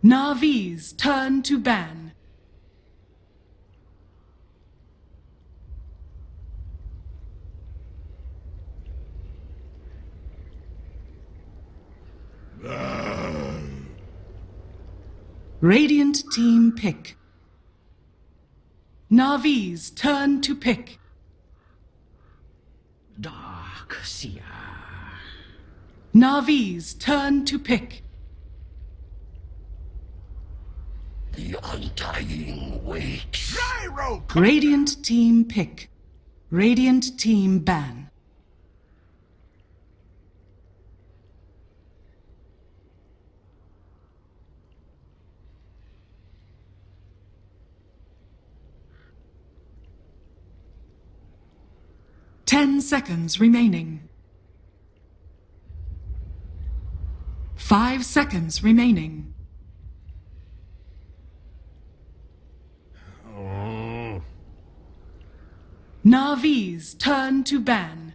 NaVi's turn to ban. Radiant team pick. NaVi's turn to pick. Darkseer. NaVi's turn to pick. The undying waits. Gyro! Radiant team pick. Radiant team ban. Ten seconds remaining. 5 seconds remaining. NaVi's turn to ban.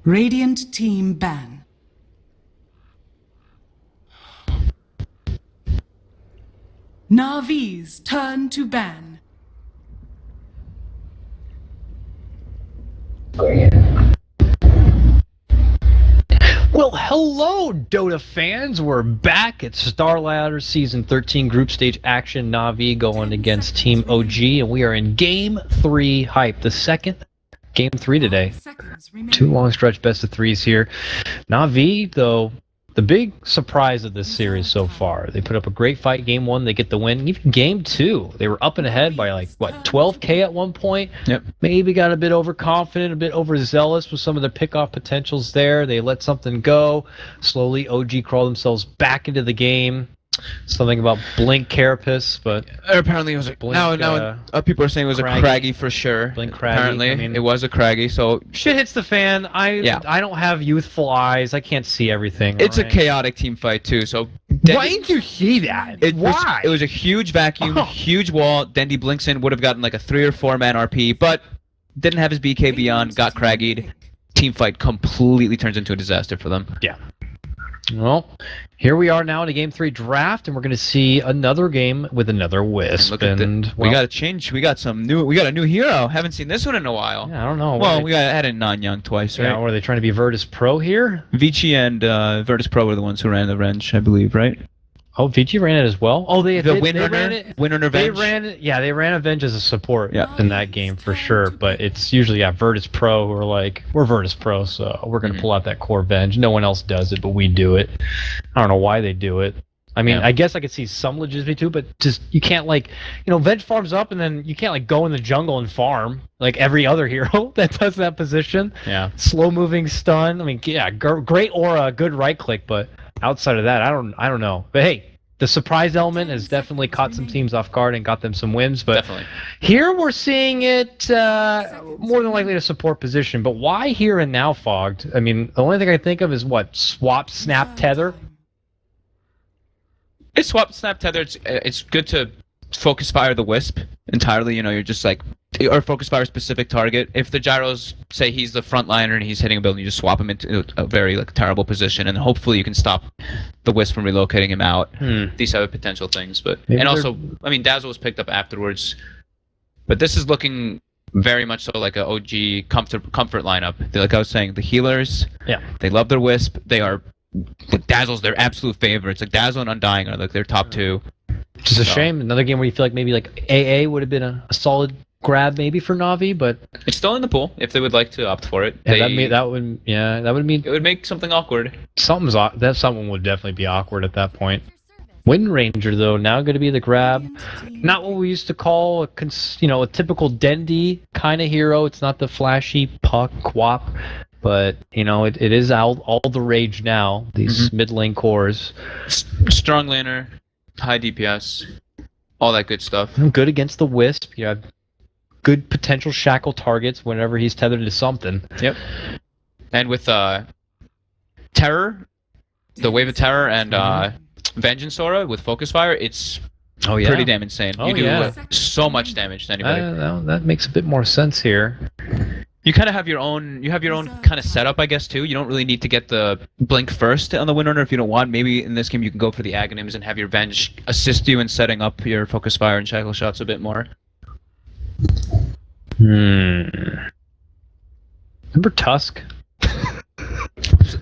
Radiant team ban. NaVi's turn to ban. Well, hello, Dota fans. We're back at Starladder Season 13 Group Stage action. NaVi going against Team OG, and we are in Game 3 hype. The second Game 3 today. 2 long stretch best of 3s here. NaVi, though, the big surprise of this series so far. They put up a great fight. Game 1, they get the win. Even Game 2, they were up and ahead by like, what, 12K at one point? Yep. Maybe got a bit overconfident, a bit overzealous with some of the pickoff potentials there. They let something go. Slowly, OG crawled themselves back into the game. Something about Blink Carapace, but apparently it was Blink, now people are saying it was Craggy. a Craggy for sure. Blink Craggy, Apparently I mean, it was a Craggy, so shit hits the fan. I don't have youthful eyes. I can't see everything. it's a right? chaotic team fight too. So Why didn't you see that? Why? It was a huge vacuum, huge wall. Dendy blinks in, would have gotten like a 3 or 4 man RP, but didn't have his BK beyond, got Craggied. Team fight completely turns into a disaster for them. Yeah. Well, here we are now in a Game 3 draft, and we're going to see another game with another Wisp. Look at we got to change. We got a new hero. Haven't seen this one in a while. Yeah, I don't know. Well, we had a Nanyang twice, right? Yeah, or are they trying to be Virtus Pro here? Vici and Virtus Pro were the ones who ran the wrench, I believe, right? Oh, VG ran it as well? Oh, they ran it. Winner They Venge. ran it. Yeah, they ran Avenge as a support Yeah. in that game for sure. But it's usually Virtus Pro who are like, we're Virtus Pro, so we're gonna pull out that core Venge. No one else does it, but we do it. I don't know why they do it. I mean, I guess I could see some legitimacy too, but just you can't Venge farms up and then you can't go in the jungle and farm like every other hero that does that position. Yeah. Slow moving stun. I mean, yeah, great aura, good right click, but outside of that, I don't know. But hey, the surprise element has definitely caught some teams off guard and got them some wins. But Definitely. here we're seeing it more than likely a support position. But why here and now fogged? I mean, the only thing I think of is what? Swap, snap, tether? It's swap, snap, tether. It's good to focus fire the Wisp entirely. You're just like, or focus fire a specific target. If the gyros say he's the frontliner and he's hitting a build, you just swap him into a very terrible position, and hopefully you can stop the Wisp from relocating him out. These have potential things, but also, I mean, Dazzle was picked up afterwards, but this is looking very much so like an OG comfort lineup. Like I was saying, the healers, they love their Wisp. They are Dazzle's their absolute favorites. Like Dazzle and Undying are like their top 2. Which is a shame. Another game where you feel like maybe like AA would have been a solid grab maybe for NaVi, but it's still in the pool if they would like to opt for it. Yeah, that would mean it would make something awkward. Something would definitely be awkward at that point. Wind Ranger though now going to be the grab, not what we used to call a typical Dendy kind of hero. It's not the flashy puck quap, but it is all the rage now. These mid lane cores, strong laner, high DPS, all that good stuff. Good against the Wisp. You have good potential shackle targets whenever he's tethered to something. Yep. And with Terror, the Wave of Terror, and Vengeance Aura with Focus Fire, it's pretty damn insane. You do so much damage to anybody. That makes a bit more sense here. You kind of have your own. You have your own kind of setup, I guess, too. You don't really need to get the blink first on the Windrunner if you don't want. Maybe in this game you can go for the Aghanims and have your Venge assist you in setting up your Focus Fire and Shackle Shots a bit more. Remember Tusk?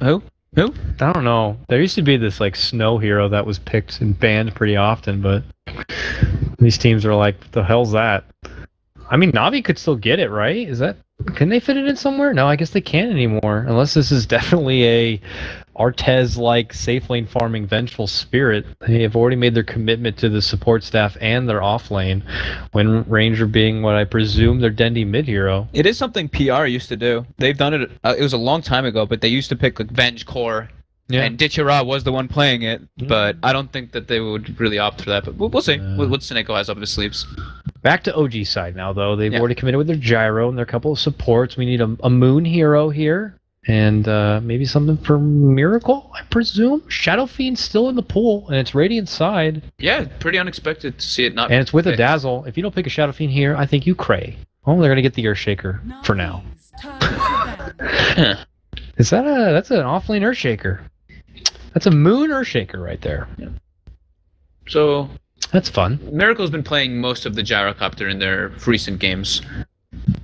Who? Who? I don't know. There used to be this like snow hero that was picked and banned pretty often, but these teams are like, what the hell's that? I mean, NaVi could still get it, right? Can they fit it in somewhere? No, I guess they can't anymore. Unless this is definitely a Artez-like safe lane farming vengeful spirit. They have already made their commitment to the support staff and their off lane, when Ranger being what I presume their Dendy mid hero. It is something PR used to do. They've done it. It was a long time ago, but they used to pick like Venge Core. Yeah. And Ditchera was the one playing it, but I don't think that they would really opt for that. But we'll see what Seneko has up his sleeves. Back to OG side now, though. They've already committed with their Gyro and their couple of supports. We need a Moon hero here, and maybe something for Miracle, I presume. Shadow Fiend's still in the pool, and it's Radiant side. Yeah, pretty unexpected to see it not. And it's with a Dazzle. If you don't pick a Shadow Fiend here, I think you cray. Oh, they're gonna get the Earthshaker for now. That's an offlane Earthshaker. That's a Moon Earthshaker right there. Yeah. So that's fun. Miracle's been playing most of the Gyrocopter in their recent games.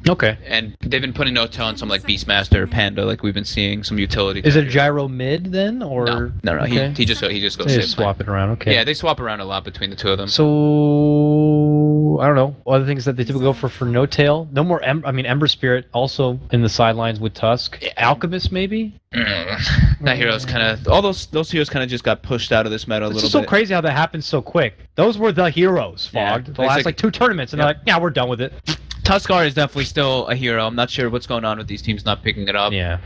Okay. And they've been putting no-tail on some like Beastmaster, Panda, like we've been seeing some utility. Is it Gyro mid then, or no? Okay. He just goes. They just swap it around. Okay. Yeah, they swap around a lot between the two of them. So I don't know. Other things that they typically go for no tail. No more. Ember Spirit also in the sidelines with Tusk. Yeah. Alchemist maybe. That hero's kind of all those heroes kind of just got pushed out of this meta a little bit. It's so crazy how that happened so quick. Those were the heroes, Fogged. The last like 2 tournaments, and they're like, yeah, we're done with it. Tuskar is definitely still a hero. I'm not sure what's going on with these teams not picking it up. Yeah,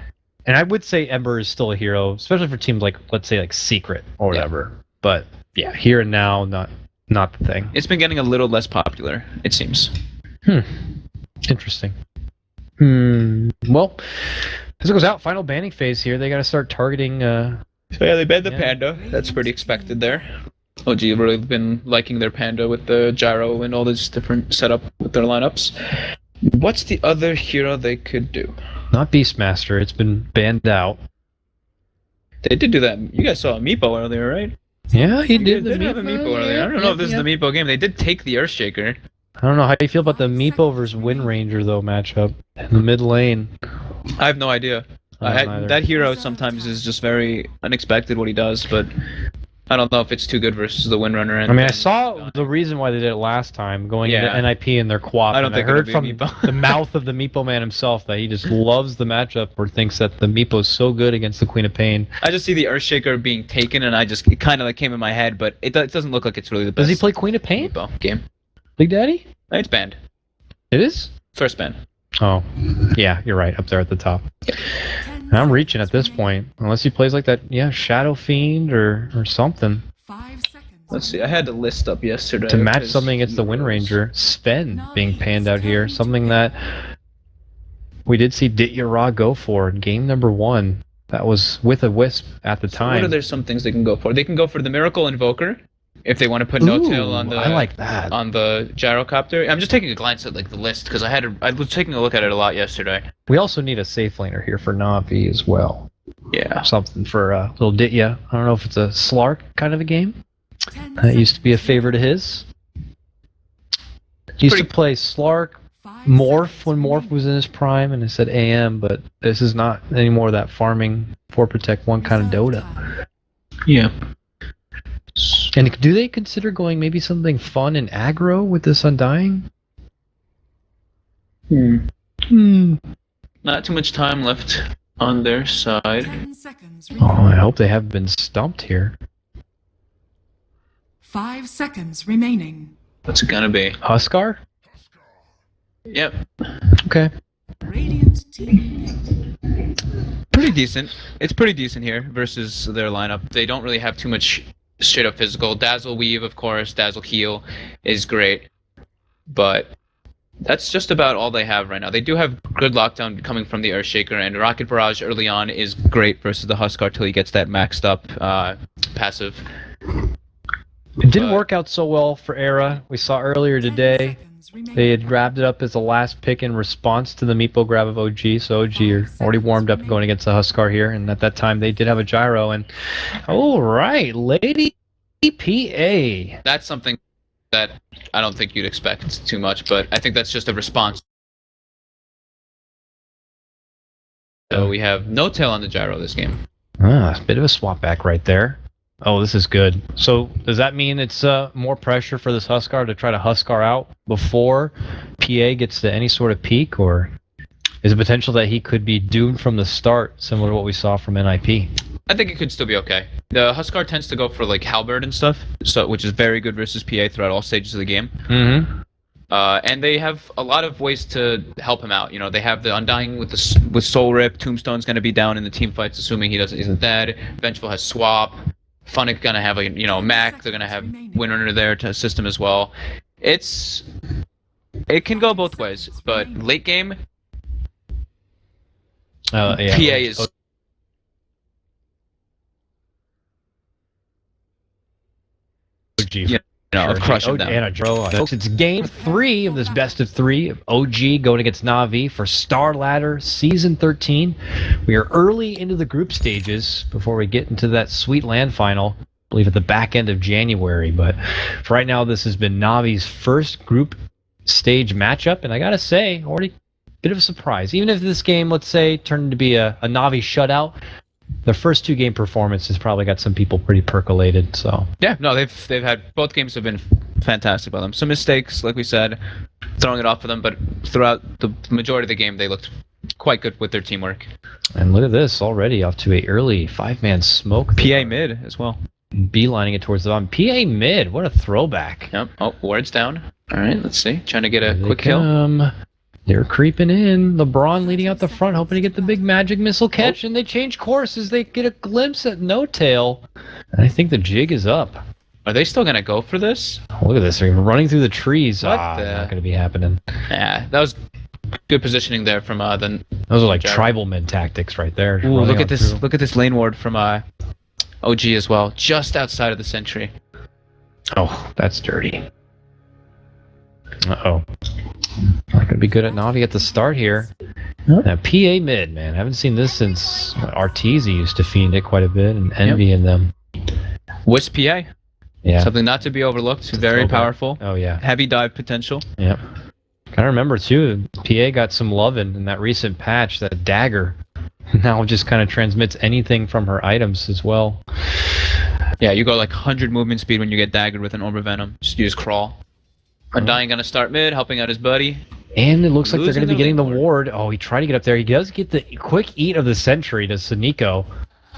and I would say Ember is still a hero, especially for teams like, let's say, like Secret or whatever. Yeah. But yeah, here and now, not the thing. It's been getting a little less popular, it seems. Interesting. Well, as it goes out, final banning phase here. They got to start targeting. So yeah, they banned the Panda. That's pretty expected there. OG have really been liking their Panda with the Gyro and all this different setup with their lineups. What's the other hero they could do? Not Beastmaster. It's been banned out. They did do that. You guys saw a Meepo earlier, right? Yeah, he did. They did have a Meepo earlier. I don't know if this is the Meepo game. They did take the Earthshaker. I don't know how you feel about the Meepo versus Wind Ranger though matchup in the mid lane. I have no idea. That hero sometimes is just very unexpected what he does, but I don't know if it's too good versus the Windrunner. I mean, I saw the reason why they did it last time, going into NIP and their co-op. I don't think I heard from the mouth of the Meepo man himself that he just loves the matchup or thinks that the Meepo is so good against the Queen of Pain. I just see the Earthshaker being taken, and it kind of like came in my head, but it doesn't look like it's really the best. Does he play Queen of Pain? Meepo game. Big Daddy? It's banned. It is? First ban. Oh, yeah, you're right, up there at the top. I'm reaching at this point, unless he plays like that, Shadow Fiend or something. 5 seconds. Let's see, I had the list up yesterday. To match something against the Wind Ranger. Sven being panned out here, something that we did see Ditya go for in game number 1. That was with a Wisp at the time. What are there some things they can go for? They can go for the Miracle Invoker. If they want to put no-tail on the, I like that. On the Gyrocopter. I'm just taking a glance at like the list because I was taking a look at it a lot yesterday. We also need a safe laner here for NaVi as well. Yeah. Something for little Ditya. I don't know if it's a Slark kind of a game. That used to be a favorite of his. He used to play Slark, Morph when Morph was in his prime, and it said AM, but this is not anymore that farming 4 Protect 1 kind of Dota. Yeah. And do they consider going maybe something fun and aggro with this Undying? Not too much time left on their side. 10 seconds Oh, I hope they haven't been stumped here. 5 seconds remaining. What's it gonna be? Huskar? Yep. Okay. Radiant team. Pretty decent. It's pretty decent here versus their lineup. They don't really have too much straight up physical. Dazzle Weave, of course, Dazzle Heal is great. But that's just about all they have right now. They do have good lockdown coming from the Earthshaker, and Rocket Barrage early on is great versus the Huskar till he gets that maxed up passive. It didn't work out so well for Era. We saw earlier today. They had grabbed it up as the last pick in response to the meepo grab of OG, so OG are already warmed up going against the Huskar here, and at that time they did have a gyro, and alright, Lady PA. That's something that I don't think you'd expect too much, but I think that's just a response. So we have no tail on the gyro this game. Ah, a bit of a swap back right there. Oh, this is good. So, does that mean it's more pressure for this Huskar to try to Huskar out before PA gets to any sort of peak, or is it potential that he could be doomed from the start, similar to what we saw from NIP? I think it could still be okay. The Huskar tends to go for like halberd and stuff, so which is very good versus PA throughout all stages of the game. Mm-hmm. And they have a lot of ways to help him out. You know, they have the Undying with Soul Rip. Tombstone's going to be down in the team fights, assuming he isn't dead. Vengeful has Swap. Funnick gonna have a Mac. They're gonna have Winrunner there to assist him as well. It can go both ways, but late game, Yeah. PA is. OG. Of crushing them. And a draw. Folks, it's game 3 of this best of 3 of OG going against NaVi for Starladder Season 13. We are early into the group stages before we get into that sweet land final, I believe at the back end of January. But for right now, this has been NaVi's first group stage matchup, and I gotta say, already a bit of a surprise. Even if this game, let's say, turned into be a NaVi shutout, the first 2 game performance has probably got some people pretty percolated. So Yeah, no, they've had both games have been fantastic by them. Some mistakes, like we said, throwing it off of them, but throughout the majority of the game, they looked quite good with their teamwork. and look at this already off to a early 5-man smoke. PA mid as well. Beelining it towards the bottom. PA mid, what a throwback. Yep. Oh, ward's down. All right, let's see. Trying to get a Here they quick kill. come. They're creeping in. LeBron leading out the front, hoping to get the big magic missile catch, and they change course as they get a glimpse at No Tail. And I think the jig is up. Are they still gonna go for this? Oh, look at this. They're running through the trees. What Not the- going to be happening. Yeah, that was good positioning there from the. Those are like Gyro. tribal men tactics right there. Ooh, Running look on at this! through. Look at this lane ward from OG as well, just outside of the sentry. Oh, that's dirty. Uh-oh. Not going to be good at NaVi at the start here. Now, PA mid, man. Haven't seen this since Arteezy used to fiend it quite a bit, and Envy in them. Wisp PA, Yeah. something not to be overlooked. Very throwback. powerful. Oh, yeah. Heavy dive potential. Yep. Kind of remember, too, PA got some love in that recent patch, that dagger. Now just kind of transmits anything from her items as well. Yeah, you go like 100 movement speed when you get daggered with an Orb of Venom. You just crawl. Undying gonna start mid, helping out his buddy. And it looks like they're Losing going to be the getting the lead. ward. Oh, he tried to get up there. He does get the quick eat of the sentry to Suniko.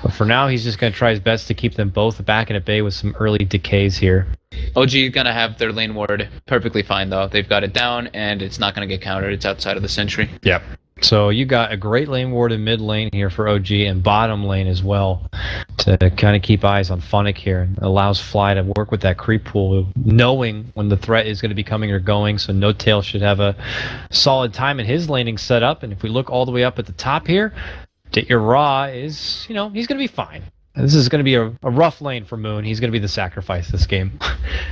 But for now, he's just going to try his best to keep them both back in at bay with some early decays here. OG is gonna have their lane ward perfectly fine though. They've got it down, and it's not gonna get countered. It's outside of the sentry. Yep. So you got a great lane ward in mid lane here for OG and bottom lane as well to kind of keep eyes on Funnick here. It allows Fly to work with that creep pool, knowing when the threat is going to be coming or going. So No Tail should have a solid time in his laning setup. And if we look all the way up at the top here, your Raw is, he's going to be fine. This is going to be a rough lane for Moon. He's going to be the sacrifice this game.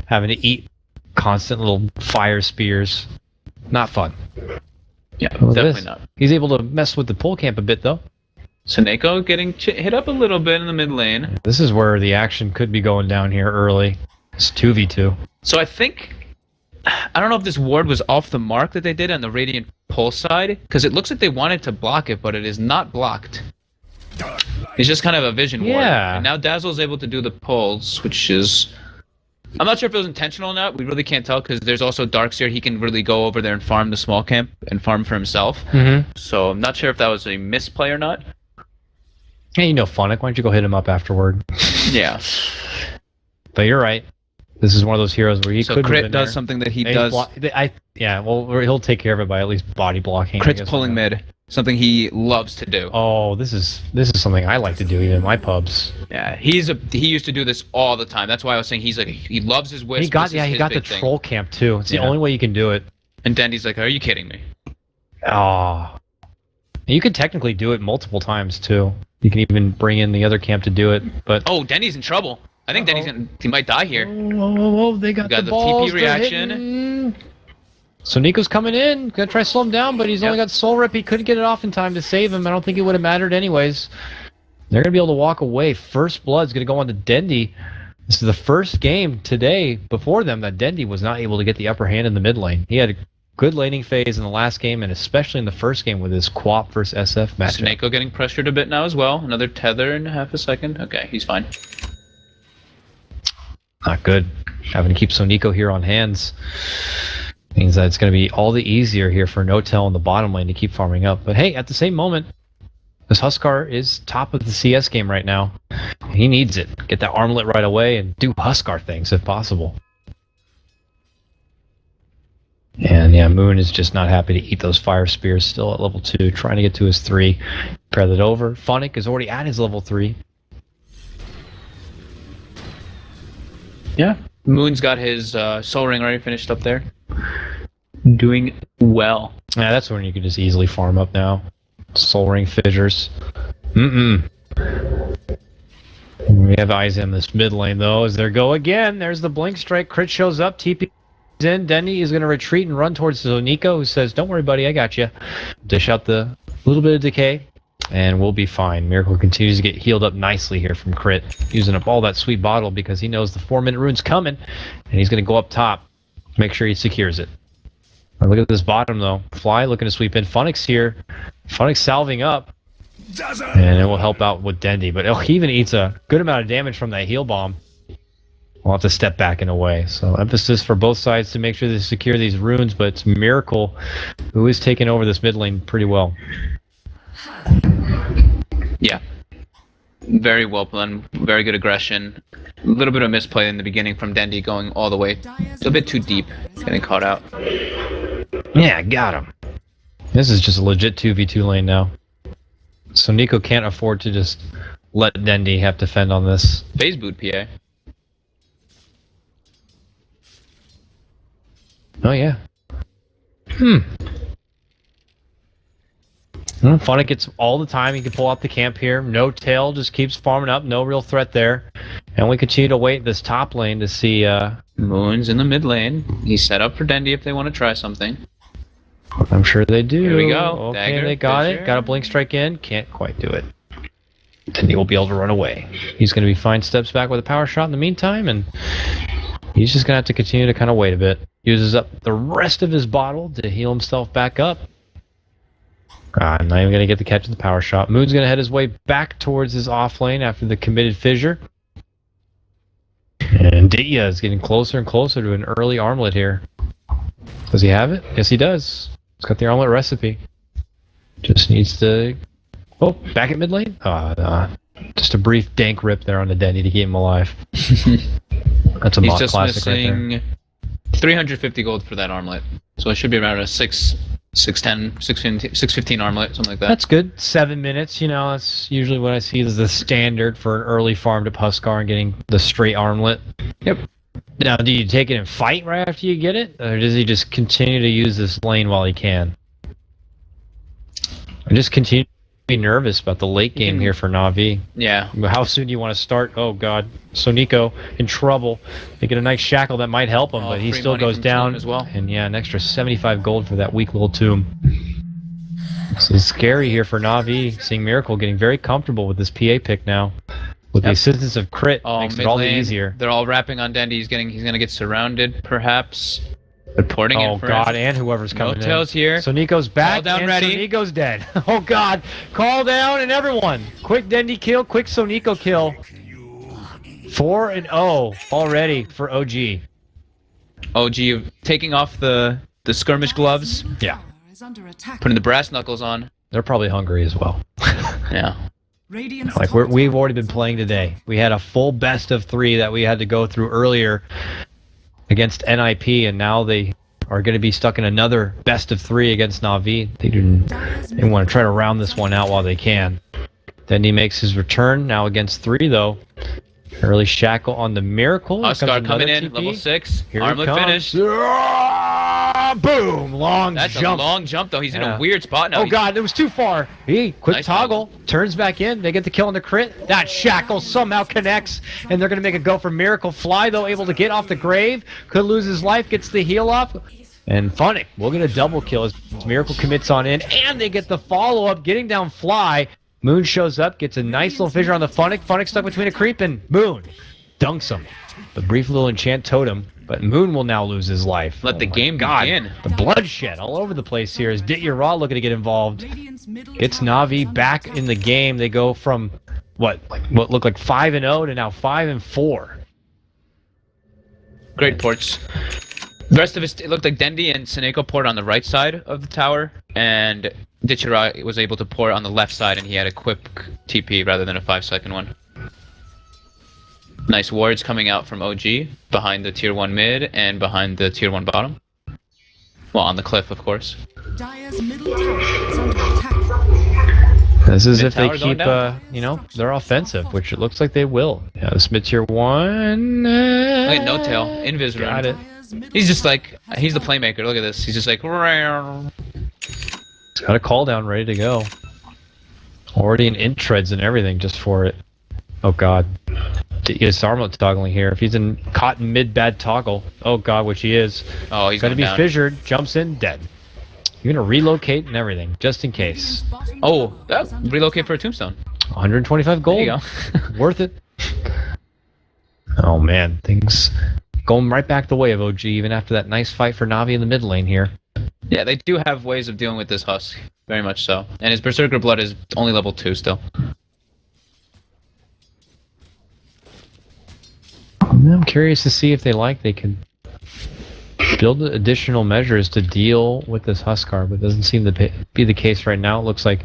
Having to eat constant little fire spears. Not fun. Yeah, Look at definitely this. not. He's able to mess with the pull camp a bit, though. Suneko getting hit up a little bit in the mid lane. This is where the action could be going down here early. It's 2v2. So I think, I don't know if this ward was off the mark that they did on the Radiant Pulse side, because it looks like they wanted to block it, but it is not blocked. It's just kind of a vision ward. Yeah. And now Dazzle's able to do the pulls, which is... I'm not sure if it was intentional or not. We really can't tell, because there's also Darkseer. He can really go over there and farm the small camp and farm for himself. Mm-hmm. So I'm not sure if that was a misplay or not. Hey, Funnick, why don't you go hit him up afterward? Yeah. But you're right. This is one of those heroes where he So could have Crit been does there. something that he And he's does. he'll take care of it by at least body blocking. I Crit's guess. pulling mid. Something he loves to do. Oh, this is something I like to do even in my pubs. Yeah, he used to do this all the time. That's why I was saying he loves his wisp. He got This is his the big thing. troll camp too. It's the Yeah. only way you can do it. And Dendy's like, "Are you kidding me?" Oh. You could technically do it multiple times too. You can even bring in the other camp to do it, but Oh, Denny's in trouble. I think he might die here. Oh, they got We got the the balls. TP They're reaction. hitting. So Nico's coming in, gonna try to slow him down, but he's only got Soul Rip. He couldn't get it off in time to save him. I don't think it would have mattered anyways. They're gonna be able to walk away. First Blood's gonna go on to Dendi. This is the first game today before them that Dendi was not able to get the upper hand in the mid lane. He had a good laning phase in the last game, and especially in the first game with his Quap versus SF matchup. Snako getting pressured a bit now as well. Another tether in half a second. Okay, he's fine. Not good. Having to keep Soniko here on hands means that it's going to be all the easier here for Notel in the bottom lane to keep farming up. But hey, at the same moment, this Huskar is top of the CS game right now. He needs it. Get that armlet right away and do Huskar things if possible. And yeah, Moon is just not happy to eat those fire spears, still at level 2, trying to get to his 3. Pair that over. Phonic is already at his level 3. Yeah. Moon's got his soul ring already finished up there. Doing well. Yeah, that's when you can just easily farm up now. Soul ring fissures. We have eyes in this mid lane though, as there go again. There's the blink strike. Crit shows up. TP in. Denny is going to retreat and run towards Zoniko, who says, "Don't worry, buddy, I got you." Dish out the little bit of decay, and we'll be fine. Miracle continues to get healed up nicely here from Crit, using up all that sweet bottle because he knows the 4-minute rune's coming, and he's going to go up top, make sure he secures it. Look at this bottom though. Fly looking to sweep in. Funix here. Funix salving up. And it will help out with Dendi. But he even eats a good amount of damage from that heal bomb. We'll have to step back in a way. So emphasis for both sides to make sure they secure these runes. But it's Miracle who is taking over this mid lane pretty well. Yeah. Very well planned. Very good aggression. A little bit of misplay in the beginning from Dendi going all the way. It's a bit too deep. Getting caught out. Yeah, got him. This is just a legit 2v2 lane now. So Nico can't afford to just let Dendi have to fend on this. Phase boot PA. Oh yeah. Funny gets all the time. He can pull out the camp here. No tail, just keeps farming up. No real threat there. And we continue to wait this top lane to see... Moon's in the mid lane. He's set up for Dendi if they want to try something. I'm sure they do. Here we go. Okay, Dagger, they got Vincere. it. Got a blink strike in. Can't quite do it. Dendi will be able to run away. He's going to be fine steps back with a power shot in the meantime, and he's just going to have to continue to kind of wait a bit. Uses up the rest of his bottle to heal himself back up. Not even going to get the catch of the power shot. Moon's going to head his way back towards his off lane after the committed fissure. And Dia is getting closer and closer to an early armlet here. Does he have it? Yes, he does. He's got the armlet recipe. Just needs to... Oh, back at mid lane? Just a brief dank rip there on the Dendi to keep him alive. That's a He's mock just classic right there. missing 350 gold for that armlet. So it should be around a 610, 615 armlet, something like that. That's good. 7 minutes, you know, that's usually what I see as the standard for an early farm to Huskar and getting the straight armlet. Yep. Now, do you take it and fight right after you get it? Or does he just continue to use this lane while he can? I just continue to be nervous about the late game here for NaVi. Yeah. How soon do you want to start? Oh, God. So Nico in trouble. They get a nice shackle that might help him, but he free still money goes from down. Tomb as well. And yeah, an extra 75 gold for that weak little tomb. This is scary here for NaVi. Seeing Miracle getting very comfortable with this PA pick now. With the assistance of Crit, makes it all the easier. They're all wrapping on Dendi. He's gonna get surrounded, perhaps. They're porting Oh, in for God, and whoever's coming in. Tails here. So Nico's back, Call down and ready. So Nico's dead. Oh, God. Call down, and everyone. Quick Dendi kill, quick Soniko kill. 4-0 already for OG. OG taking off the skirmish gloves, Yeah. Is under attack. putting the brass knuckles on. They're probably hungry as well. Yeah. Radiant's Like, top we've tower already been playing today. We had a full best of 3 that we had to go through earlier against NIP, and now they are going to be stuck in another best of 3 against NaVi. They want to try to round this one out while they can. Then he makes his return, now against 3, though. Early shackle on the Miracle. Here comes Huskar coming another in, TP. level 6. Here he Armlet comes. finish. Boom! Long That's jump. a long jump, though. He's in Yeah. a weird spot now. Oh, God, it was too far. Quick Nice toggle. Turns back in. They get the kill on the crit. That shackle somehow connects, and they're going to make a go for Miracle. Fly, though, able to get off the grave. Could lose his life. Gets the heal off. And Funnick will get a double kill as Miracle commits on in, and they get the follow-up, getting down Fly. Moon shows up, gets a nice little fissure on the Funnick. Funnick stuck between a creep, and Moon dunks him. The brief little enchant totem, but Moon will now lose his life. Let the game God, begin. the bloodshed all over the place here as Ditya Raw looking to get involved. It's Navi back in the game. They go from what looked like 5-0 to now 5-4. Great ports. The rest of it looked like Dendi and Seneko poured on the right side of the tower, and Dichira was able to pour on the left side, and he had a quick TP rather than a 5-second one. Nice wards coming out from OG, behind the tier 1 mid, and behind the tier 1 bottom. Well, on the cliff, of course. Dire's middle tower is under attack. This is Mid if they tower going keep, down. they're offensive, which it looks like they will. Yeah, this mid tier 1. Wait, no tail, invis rune. Got it. He's just like, he's the playmaker, look at this. He's just like, He's got a call down ready to go. Already in int treads and everything just for it. Oh god. Is Armo toggling here? If he's in cotton mid bad toggle. Oh god, which he is. oh, he's Gonna going be down. fissured, jumps in, dead. You're gonna relocate and everything, just in case. Oh, relocate for a tombstone. 125 gold. There you go. Worth it. Oh man, things going right back the way of OG, even after that nice fight for Navi in the mid lane here. Yeah, they do have ways of dealing with this Husk. Very much so. And his Berserker Blood is only level 2 still. I'm curious to see if they can build additional measures to deal with this Huskar, but it doesn't seem to be the case right now. It looks like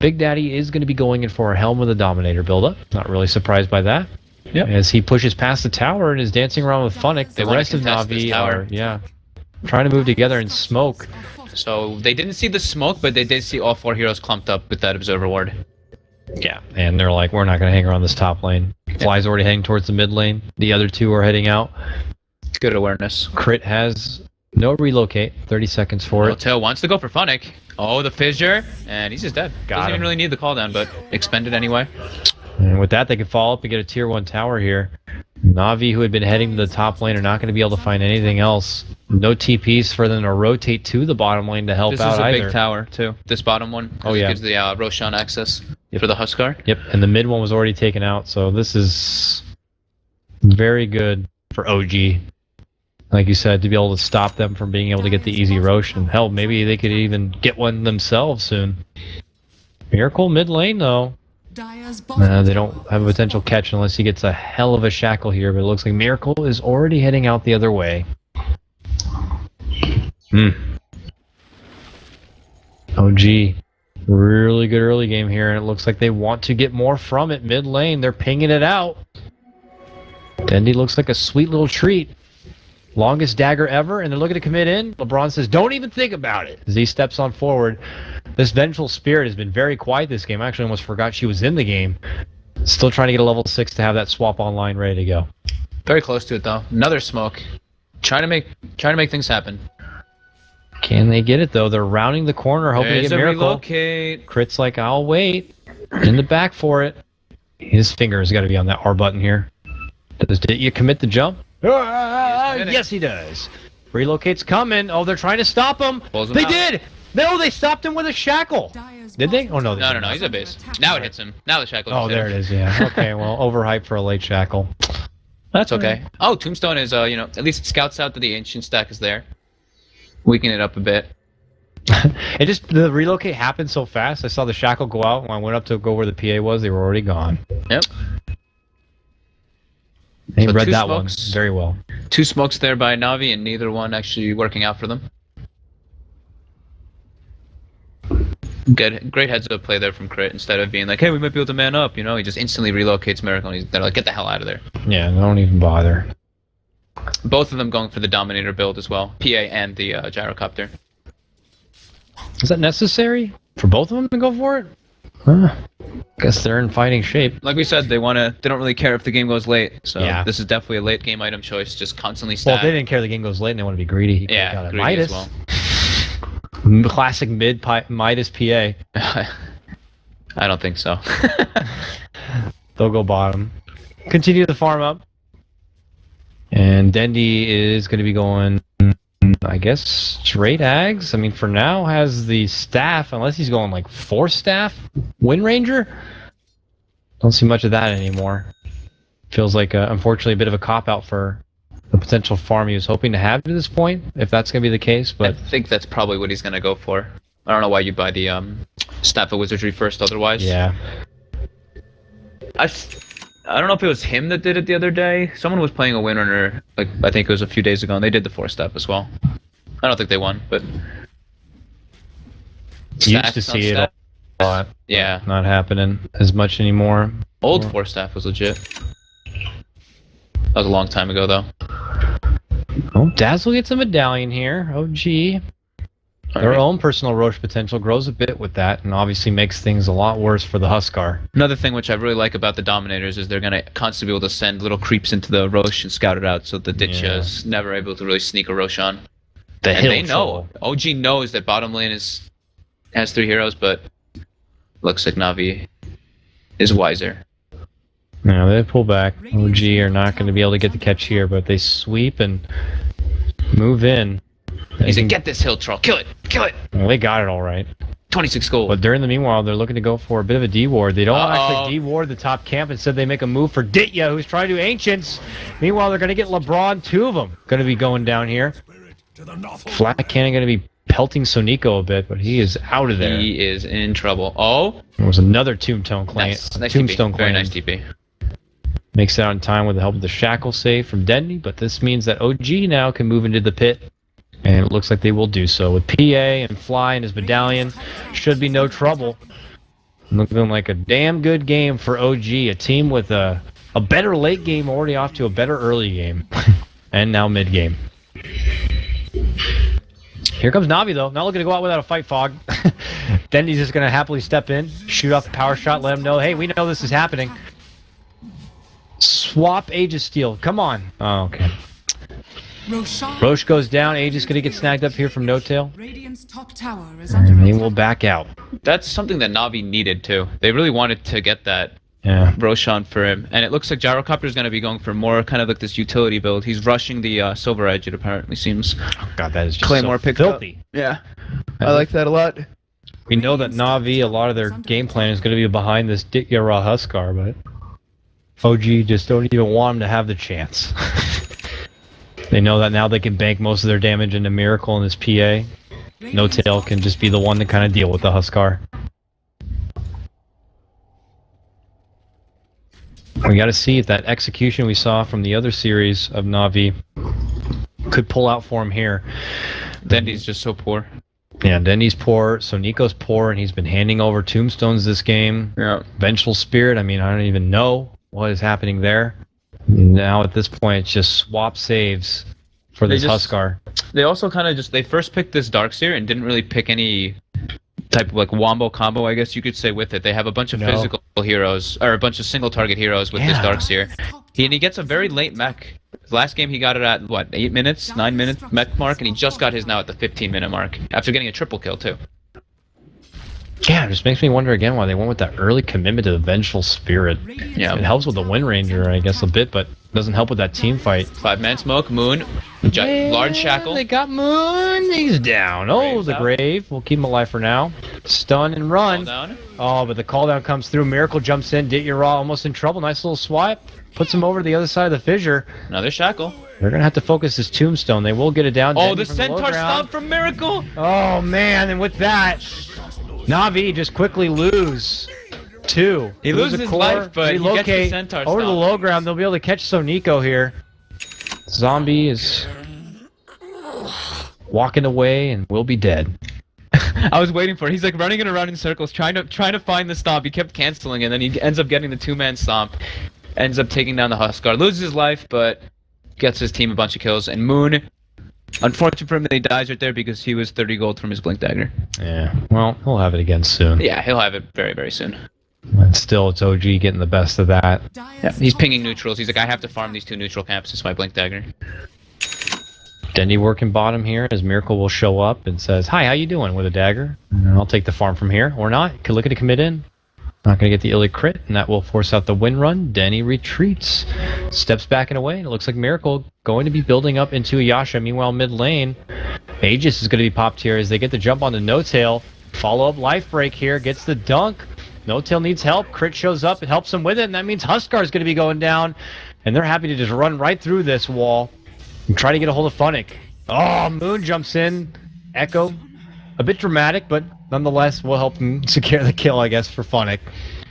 Big Daddy is going to be going in for a Helm of the Dominator buildup. Not really surprised by that. Yep. As he pushes past the tower and is dancing around with Funnick, the wanna rest of contest this Navi tower. are, trying to move together and smoke. So they didn't see the smoke, but they did see all 4 heroes clumped up with that Observer Ward. Yeah, and they're like, we're not going to hang around this top lane. Fly's already heading towards the mid lane. The other two are heading out. Good awareness. Crit has no relocate. 30 seconds for it. Tail wants to go for Funnick. Oh, the fissure, and he's just dead. Doesn't him. even really need the cooldown, but expended anyway. And with that, they can follow up and get a tier 1 tower here. Navi, who had been heading to the top lane, are not going to be able to find anything else. No TPs for them to rotate to the bottom lane to help This out is a either. big tower, too. This bottom one. Oh, yeah. It gives the Roshan access for the Huskar. Yep, and the mid one was already taken out, so this is very good for OG. Like you said, to be able to stop them from being able to get the easy Rosh, and hell, maybe they could even get one themselves soon. Miracle mid lane, though. They don't have a potential catch unless he gets a hell of a shackle here, but it looks like Miracle is already heading out the other way. OG. Really good early game here, and it looks like they want to get more from it mid lane. They're pinging it out. Dendi looks like a sweet little treat. Longest dagger ever, and they're looking to commit in. LeBron says, don't even think about it. As he steps on forward. This Vengeful Spirit has been very quiet this game. I actually almost forgot she was in the game. Still trying to get a level 6 to have that swap online ready to go. Very close to it, though. Another smoke. Trying to make things happen. Can they get it, though? They're rounding the corner, hoping There's to get a Miracle. relocate. Crit's like, I'll wait. In the back for it. His finger's got to be on that R button here. Did you commit the jump? Yes, he does. Relocate's coming. Oh, they're trying to stop him. Pulls him They out. did! No, they stopped him with a shackle. Did they? Oh, no. They No, didn't. he's a base. Now it hits him. Now the shackle. Oh, there it is, yeah. Okay, well, overhyped for a late shackle. That's okay. Oh, Tombstone is, at least it scouts out that the Ancient stack is there. Weaken it up a bit. It just, the relocate happened so fast. I saw the shackle go out. When I went up to go where the PA was, they were already gone. Yep. He So read two that smokes. one very well. 2 smokes there by Navi, and neither one actually working out for them. Great heads up play there from Crit. Instead of being like, hey, we might be able to man up, he just instantly relocates Miracle, and they're like, get the hell out of there. Yeah, don't even bother. Both of them going for the Dominator build as well. PA and the Gyrocopter. Is that necessary for both of them to go for it? Guess they're in fighting shape. Like we said, they don't really care if the game goes late. So Yeah. this is definitely a late game item choice. Just constantly Well, stack. if they didn't care the game goes late and they want to be greedy, he Yeah, got a greedy Midas. as well. Classic Midas PA. I don't think so. They'll go bottom. Continue the farm up. And Dendi is going to be going I guess straight Ags. I mean, for now has the staff, unless he's going like 4 staff, Wind Ranger. Don't see much of that anymore. Feels like, unfortunately, a bit of a cop-out for the potential farm he was hoping to have to this point, if that's going to be the case. But I think that's probably what he's going to go for. I don't know why you buy the Staff of Wizardry first otherwise. yeah. I don't know if it was him that did it the other day. Someone was playing a Windrunner, like I think it was a few days ago, and they did the 4-step as well. I don't think they won, but... You used to see it a lot. Yeah. Not happening as much anymore. Old 4-staff was legit. That was a long time ago, though. Oh, Dazzle gets a medallion here. OG. Their own personal Roche potential grows a bit with that, and obviously makes things a lot worse for the Huskar. Another thing which I really like about the Dominators is they're going to constantly be able to send little creeps into the Roche and scout it out, so the Ditya is never able to really sneak a Roche on. And they know. OG knows that bottom lane has 3 heroes, but looks like NaVi is wiser. Now they pull back. OG are not going to be able to get the catch here, but they sweep and move in. He's like, get this hill troll, kill it, kill it! Well, they got it all right. 26 gold. But during the meanwhile, they're looking to go for a bit of a D-ward. They don't actually D-ward the top camp. Instead, they make a move for Ditya, who's trying to do Ancients. Meanwhile, they're going to get LeBron, 2 of them. Going to be going down here. Flat Cannon going to be pelting Soniko a bit, but he is out of there. He is in trouble. Oh! There was another Tombstone clan. Nice Tombstone TP. clan. Very nice TP. Makes it out in time with the help of the Shackle save from Dendy, but this means that OG now can move into the pit, and it looks like they will do so. With PA and Fly and his medallion, should be no trouble. Looking like a damn good game for OG, a team with a better late game already off to a better early game, and now mid game. Here comes NaVi though, not looking to go out without a fight fog. Dendy's just going to happily step in, shoot off the power shot, let him know, hey, we know this is happening. Swap Aegis Steel. Come on. Oh, okay. Roche goes down. Aegis going to get snagged up here from No Tail. Radiant's top tower is under And they will back out. That's something that NaVi needed too. They really wanted to get that Roshan for him. And it looks like Gyrocopter is going to be going for more kind of like this utility build. He's rushing the Silver Edge, it apparently seems. Oh, God, that is just Claymore so picked filthy. Up. Yeah. I like that a lot. We know that NaVi, a lot of their game plan is going to be behind this Ditya Ra Huskar, but OG just don't even want him to have the chance. They know that now they can bank most of their damage into Miracle and his PA. No Tail can just be the one to kind of deal with the Huskar. We got to see if that execution we saw from the other series of NaVi could pull out for him here. Dendy's just so poor. Yeah, Dendy's poor, Soniko's poor, and he's been handing over tombstones this game. Yeah. Vengeful Spirit, I mean, I don't even know what is happening there. Now at this point, it's just swap saves for this Huskar. They also kind of they first picked this Darkseer and didn't really pick any type of like wombo combo, I guess you could say, with it. They have a bunch of physical heroes, or a bunch of single target heroes with this Darkseer. And he gets a very late mech. Last game he got it at, what, 8 minutes, 9 minutes mech mark, and he just got his now at the 15-minute mark, after getting a triple kill too. Yeah, it just makes me wonder again why they went with that early commitment to the Vengeful Spirit. Yeah. It helps with the Wind Ranger, I guess, a bit, but doesn't help with that team fight. 5-man smoke, Moon, large shackle. They got Moon, he's down. Oh, the Grave. We'll keep him alive for now. Stun and run. Oh, but the call down comes through. Miracle jumps in. Ditya Ra almost in trouble. Nice little swipe. Puts him over to the other side of the fissure. Another shackle. They're going to have to focus his tombstone. They will get it down. Oh, the Centaur stomp from Miracle. Oh, man. And with that, NaVi just quickly lose 2. He loses his life, but he gets the Centaur over to the stomp. low ground. They'll be able to catch Soniko here. Zombie is walking away and will be dead. I was waiting for it. He's like running it around in circles, trying to find the stomp. He kept canceling, and then he ends up getting the 2-man stomp. Ends up taking down the Huskar. Loses his life, but gets his team a bunch of kills. And Moon, unfortunate for him that he dies right there because he was 30 gold from his Blink Dagger. Yeah, well, he'll have it again soon. Yeah, he'll have it very, very soon. And still, it's OG getting the best of that. Yeah, he's pinging neutrals. He's like, I have to farm these 2 neutral camps. It's my Blink Dagger. Dendy working bottom here as Miracle will show up and says, hi, how you doing with a dagger? And I'll take the farm from here. Or not. Could look at a commit in. Not going to get the illy crit, and that will force out the win run. Denny retreats. Steps back and away, and it looks like Miracle going to be building up into a Yasha. Meanwhile, mid lane, Aegis is going to be popped here as they get the jump on the No-Tail. Follow-up life break here, gets the dunk. No-Tail needs help. Crit shows up, it helps him with it, and that means Huskar is going to be going down. And they're happy to just run right through this wall and try to get a hold of Funnick. Oh, Moon jumps in. Echo. A bit dramatic, but nonetheless will help him secure the kill, I guess, for Funnick.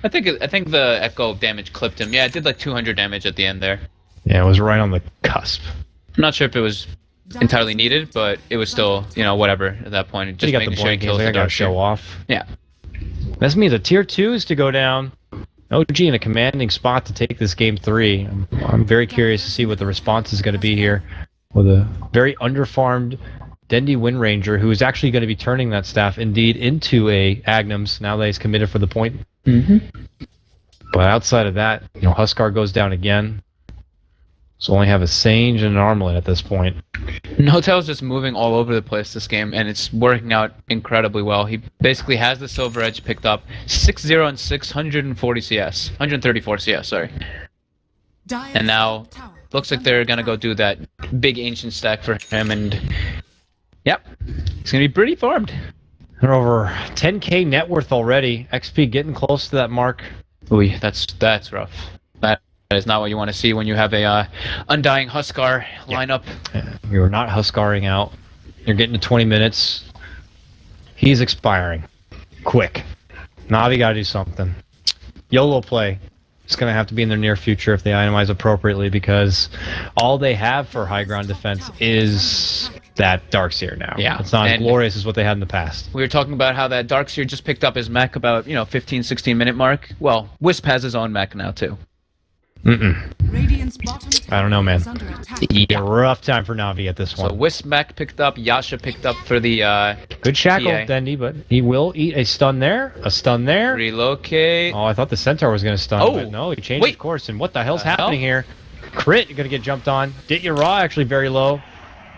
I think the Echo damage clipped him. Yeah, it did like 200 damage at the end there. Yeah, it was right on the cusp. I'm not sure if it was entirely needed, but it was still, you know, whatever at that point. Just making sure he kills the Dark Dark show off. Yeah. This means the tier 2s to go down. OG in a commanding spot to take this game 3. I'm very curious to see what the response is going to be here with a very underfarmed Dendi Windranger, who is actually going to be turning that staff indeed into a Agnums now that he's committed for the point. But outside of that, you know, Huskar goes down again. So only have a Sange and an Armlet at this point. No-Tail's just moving all over the place this game, and it's working out incredibly well. He basically has the Silver Edge picked up. 6-0 and 640 CS. 134 CS, sorry. And now, looks like they're gonna go do that big Ancient stack for him, and... Yep, it's gonna be pretty farmed. They're over 10k net worth already. XP getting close to that mark. Ooh, that's rough. That is not what you want to see when you have a Undying Huskar lineup. Yeah, you're not Huskaring out. You're getting to 20 minutes. He's expiring. Quick. Navi gotta do something. YOLO play. It's gonna have to be in the near future if they itemize appropriately, because all they have for high ground defense is that Darkseer now. Yeah. It's not as glorious as what they had in the past. We were talking about how that Darkseer just picked up his mech about, 15, 16 minute mark. Well, Wisp has his own mech now too. I don't know, man. Yeah. A rough time for Navi at this one. So Wisp mech picked up, Yasha picked up for the good shackle, PA. Dendi, but he will eat a stun there. A stun there. Relocate. Oh, I thought the Centaur was going to stun, but no, he changed his course. And what the hell's happening here? Crit, you're going to get jumped on. Dit your Raw actually very low,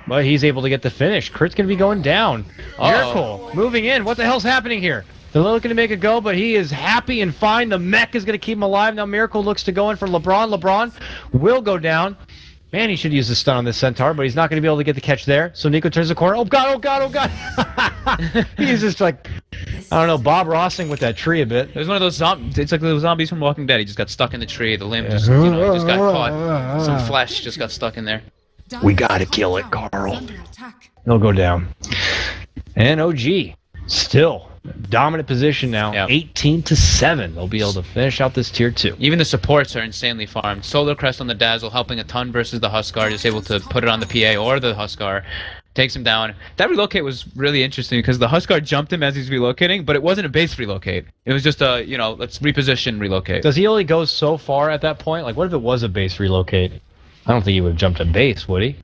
but he's able to get the finish. Crit's going to be going down. Miracle moving in. What the hell's happening here? They're looking to make it go, but he is happy and fine. The mech is going to keep him alive. Now Miracle looks to go in for LeBron. LeBron will go down. Man, he should use the stun on this Centaur, but he's not going to be able to get the catch there. So Nico turns the corner. Oh, God, oh, God, oh, God. He's just like, I don't know, Bob Rossing with that tree a bit. It was one of those zombies. It's like the zombies from Walking Dead. He just got stuck in the tree. The limb just, just got caught. Some flesh just got stuck in there. We got to kill it, Carl. He'll go down. And OG, still dominant position now. Yep. 18-7. They'll be able to finish out this tier 2. Even the supports are insanely farmed. Solar Crest on the Dazzle helping a ton versus the Huskar. Just able to put it on the PA or the Huskar. Takes him down. That relocate was really interesting because the Huskar jumped him as he's relocating, but it wasn't a base relocate. It was just a, let's reposition relocate. Does he only go so far at that point? Like, what if it was a base relocate? I don't think he would have jumped a base, would he?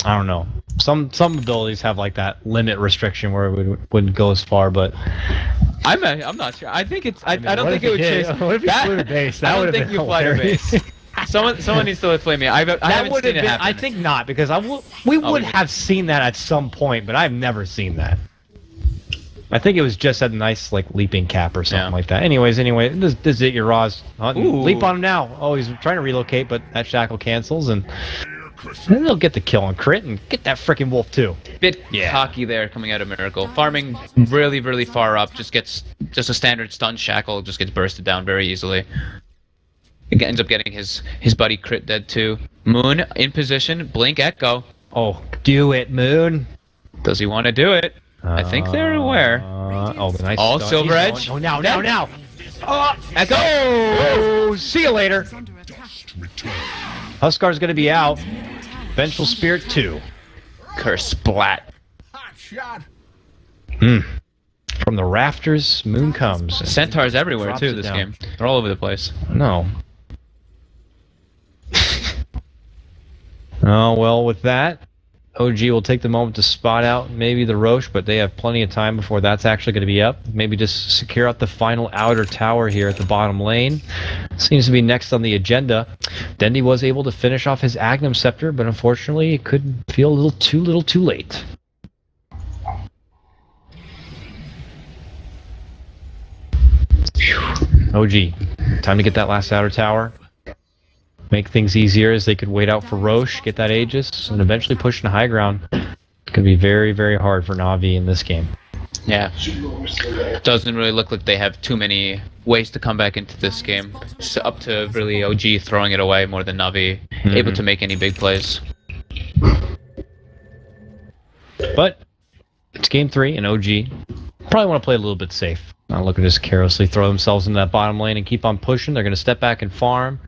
I don't know. Some abilities have like that limit restriction where it wouldn't go as far, but I'm not sure. I think it's. I don't think it would chase. What if he flew to base? That I don't think you fly to base. Someone needs to explain me. I haven't seen it happen. I think not, because we would have seen that at some point, but I've never seen that. I think it was just a nice like leaping cap or something like that. Anyway, this is it. Your Raws leap on him now. Oh, he's trying to relocate, but that shackle cancels, and then they'll get the kill on Crit and get that freaking wolf too. Bit cocky there coming out of Miracle. Farming really, really far up. Just a standard stun shackle. Just gets bursted down very easily. He ends up getting his buddy Crit dead too. Moon in position. Blink Echo. Oh, do it, Moon. Does he want to do it? I think they're aware. Nice all stun. Silver Edge. Oh, now. Echo. Oh, see you later. Huskar's going to be out. Vengeful Spirit 2. Curse splat. From the rafters, Moon comes. Centaurs everywhere too this game. They're all over the place. No. Oh, well, with that, OG will take the moment to spot out maybe the Roche, but they have plenty of time before that's actually going to be up. Maybe just secure out the final outer tower here at the bottom lane. Seems to be next on the agenda. Dendi was able to finish off his Agnum Scepter, but unfortunately it could feel a little too late. Whew. OG, time to get that last outer tower. Make things easier as they could wait out for Roche, get that Aegis, and eventually push into high ground. It's going to be very, very hard for Na'Vi in this game. Yeah. Doesn't really look like they have too many ways to come back into this game. It's up to really OG throwing it away more than Na'Vi able to make any big plays. But it's game 3, and OG probably want to play a little bit safe. Not looking to just carelessly throw themselves into that bottom lane and keep on pushing. They're going to step back and farm,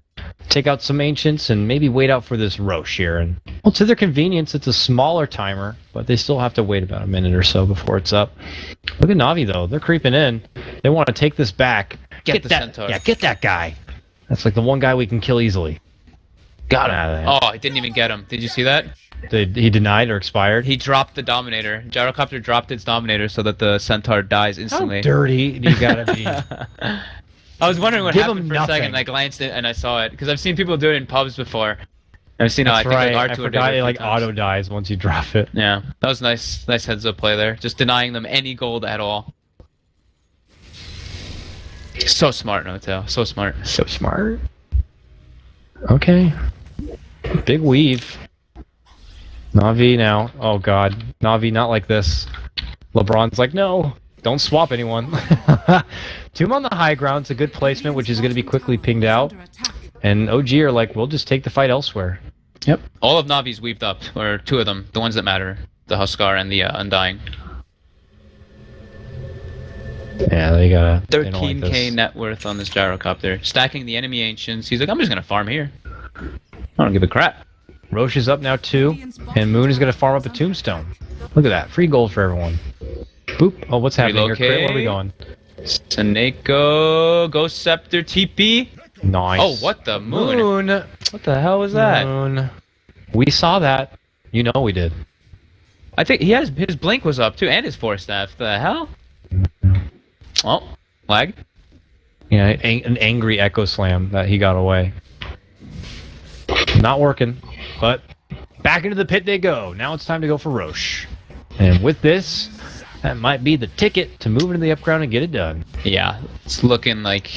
take out some Ancients, and maybe wait out for this Roche here. And well, to their convenience, it's a smaller timer, but they still have to wait about a minute or so before it's up. Look at Na'Vi, though. They're creeping in. They want to take this back. Get the that, Centaur. Yeah, get that guy. That's like the one guy we can kill easily. Got him out of there. Oh, I didn't even get him. Did you see that? He denied or expired? He dropped the Dominator. Gyrocopter dropped its Dominator so that the Centaur dies instantly. How dirty do you gotta be? I was wondering what Give happened him for nothing. a second. I glanced in and I saw it because I've seen people do it in pubs before. I've seen That's I think right. like I R2 forgot it like times. auto dies once you drop it. Yeah, that was nice heads up play there. Just denying them any gold at all. So smart, Noto. So smart. So smart. Okay. Big weave. Na'Vi now. Oh god. Na'Vi not like this. LeBron's like, no, don't swap anyone. Tomb on the high ground's a good placement, which is going to be quickly pinged out. And OG are like, we'll just take the fight elsewhere. Yep. All of Navi's weaved up, or 2 of them, the ones that matter. The Huskar and the Undying. Yeah, they gotta... they don't like 13k this. net worth on this Gyrocopter. Stacking the enemy Ancients. He's like, I'm just gonna farm here. I don't give a crap. Roche is up now too, and Moon is going to farm up a tombstone. Look at that. Free gold for everyone. Boop. Oh, what's happening here? Crit, where are we going? Saneko, Ghost Scepter, TP. Nice. Oh, what the moon? What the hell was that? Moon. We saw that. You know we did. I think he has his blink was up too, and his force staff. The hell? Oh, lag. Yeah, an angry Echo Slam that he got away. Not working, but back into the pit they go. Now it's time to go for Roche. And with this, that might be the ticket to move into the upground and get it done. Yeah, it's looking like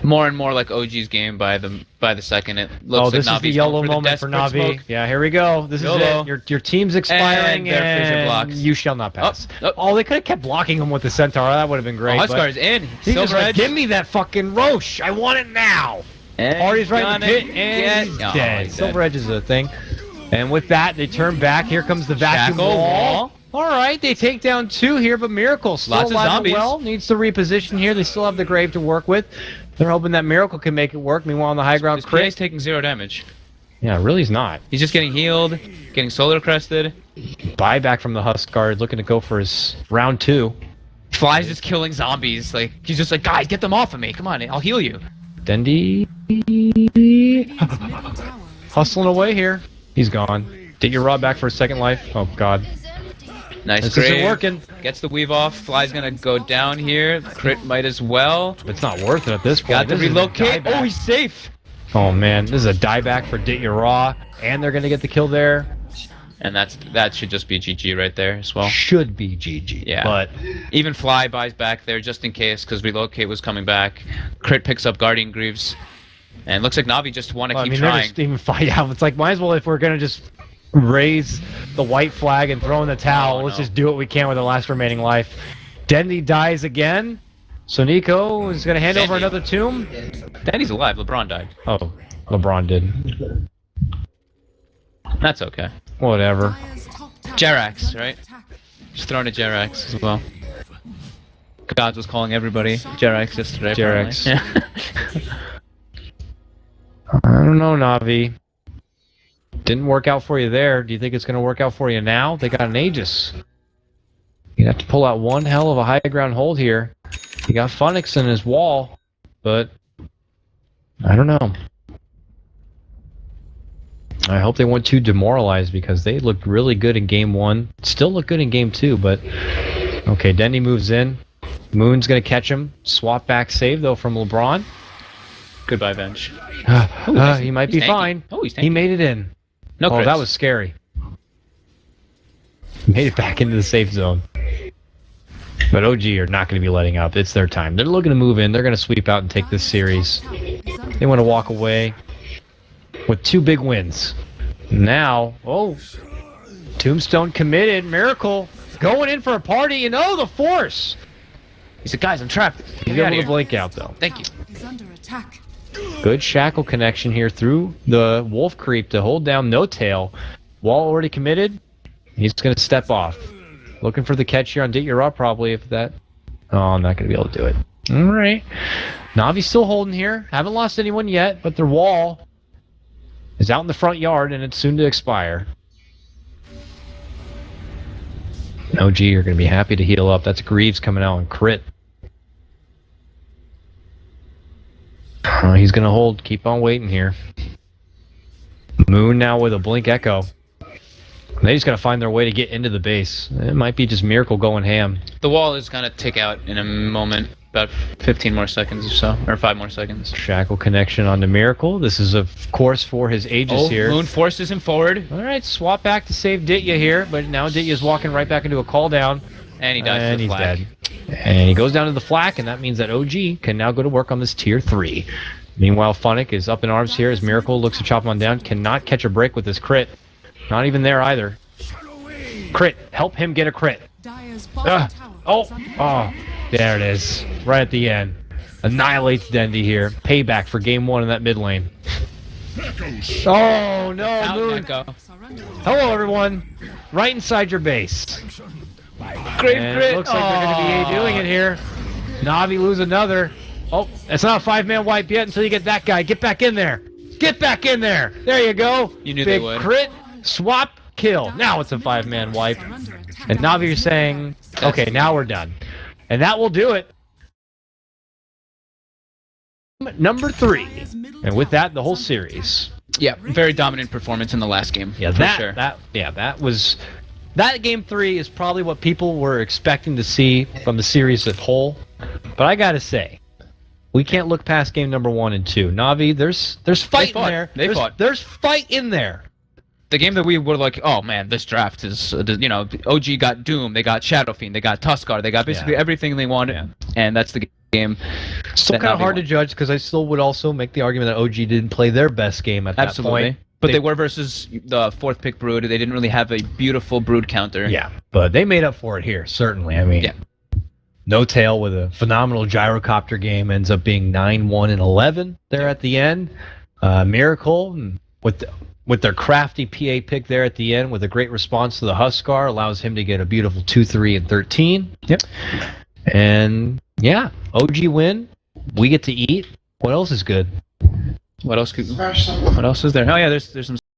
more and more like OG's game by the second. It looks Oh, this like is the Navi's yellow going moment for desperate Na'Vi. smoke. Yeah, here we go. This YOLO. is it. Your team's expiring, And their fissure and blocks. you shall not pass. Oh, Oh, they could have kept blocking him with the Centaur. That would have been great. Oh, but Huskar's in. he's just Silver like, Edge. give me that fucking Roche. I want it now. Party's right in the pit, and he's dead. Silver Edge is a thing. And with that, they turn back. Here comes the vacuum Shackle wall. All right, they take down 2 here, but Miracle still Lots of alive and zombies. well. Needs to reposition here. They still have the grave to work with. They're hoping that Miracle can make it work. Meanwhile, on the high ground, His PA's Chris. taking 0 damage. Yeah, really he's not. He's just getting healed, getting solar crested. Buyback from the Huskard, looking to go for his round 2. Fly's just killing zombies. Like he's just like, guys, get them off of me. Come on, I'll heal you. Dendi hustling away here. He's gone. Get your Raw back for a second life. Oh god. Nice This grave. isn't working. Gets the weave off. Fly's gonna go down here. Crit might as well. It's not worth it at this point. Got to This is a relocate. dieback. Oh, he's safe. Oh man, this is a dieback for Dit Your Raw, and they're gonna get the kill there. And that should just be GG right there as well. Should be GG. Yeah. But Even Fly buys back there just in case, because relocate was coming back. Crit picks up Guardian Greaves. And looks like Navi just want to I keep mean, they're trying. just even fight out. It's like, might as well, if we're gonna just raise the white flag and throw in the towel, let's no. just do what we can with the last remaining life. Dendi dies again. So Nico is gonna hand over Dendi. another tomb. Danny's alive. LeBron died. Oh, LeBron did. That's okay. Whatever. Jerax, right? Just throwing a Jerax as well. Gods was calling everybody Jerax yesterday. Jerax. apparently. Yeah. I don't know, Navi. Didn't work out for you there. Do you think it's going to work out for you now? They got an Aegis. You'd have to pull out one hell of a high ground hold here. You got Funix in his wall, but I don't know. I hope they weren't too demoralized because they looked really good in game 1. Still look good in game 2, but okay, Dendi moves in. Moon's going to catch him. Swap back save, though, from LeBron. Goodbye, bench. He might be tanky. fine. Oh, he's He tanky. made it in. No Oh, crits. that was scary. Made it back into the safe zone. But OG are not going to be letting up. It's their time. They're looking to move in. They're going to sweep out and take this series. They want to walk away with 2 big wins. Now, Tombstone committed. Miracle going in for a party. And the Force. He said, guys, I'm trapped. He's able to blink out, though. Thank you. Is under attack. Good shackle connection here through the Wolf Creep to hold down No Tail. Wall already committed. He's going to step off. Looking for the catch here on Ditya probably if that... Oh, I'm not going to be able to do it. All right. Navi's still holding here. Haven't lost anyone yet, but their wall is out in the front yard and it's soon to expire. OG, you're going to be happy to heal up. That's Greaves coming out on crit. He's going to hold. Keep on waiting here. Moon now with a Blink Echo. They just got to find their way to get into the base. It might be just Miracle going ham. The wall is going to tick out in a moment. About 15 more seconds or so. Or 5 more seconds. Shackle connection onto Miracle. This is, of course, for his Aegis here. Moon forces him forward. All right, swap back to save Ditya here. But now Ditya's walking right back into a call down. And he dies to the he's flag. dead. And he goes down to the flak, and that means that OG can now go to work on this tier 3. Meanwhile, Funnick is up in arms here as Miracle looks to chop him on down. Cannot catch a break with this crit. Not even there either. Crit. Help him get a crit. Dire's bottom tower is under Oh, there it is. Right at the end. Annihilates Dendy here. Payback for game 1 in that mid lane. Oh, no, Out, Moon. Echo. Hello, everyone. Right inside your base. Great And crit. it looks like they're going to be doing it here. Navi lose another. Oh, it's not a 5-man wipe yet until you get that guy. Get back in there. Get back in there. There you go. You knew Big they would. Crit, swap, kill. Now it's a 5-man wipe. And Navi are saying, okay, now we're done. And that will do it. Number 3. And with that, the whole series. Yeah, very dominant performance in the last game. Yeah, for sure. That game 3 is probably what people were expecting to see from the series as a whole. But I gotta say, we can't look past game number 1 and 2. Navi, there's fight in there. They fought. There's fight in there. The game that we were like, oh man, this draft is, OG got Doom, they got Shadow Fiend, they got Tuskar, they got basically everything they wanted, and that's the game. Still kind of hard to judge because I still would also make the argument that OG didn't play their best game at that point. But they were versus the 4th pick Brood. They didn't really have a beautiful Brood counter. Yeah, but they made up for it here, certainly. I mean, No Tail with a phenomenal gyrocopter game ends up being 9-1 and 11 there at the end. Miracle and with their crafty PA pick there at the end with a great response to the Huskar allows him to get a beautiful 2-3 and 13. Yep. And yeah, OG win. We get to eat. What else is good? What else is there? Oh yeah, there's some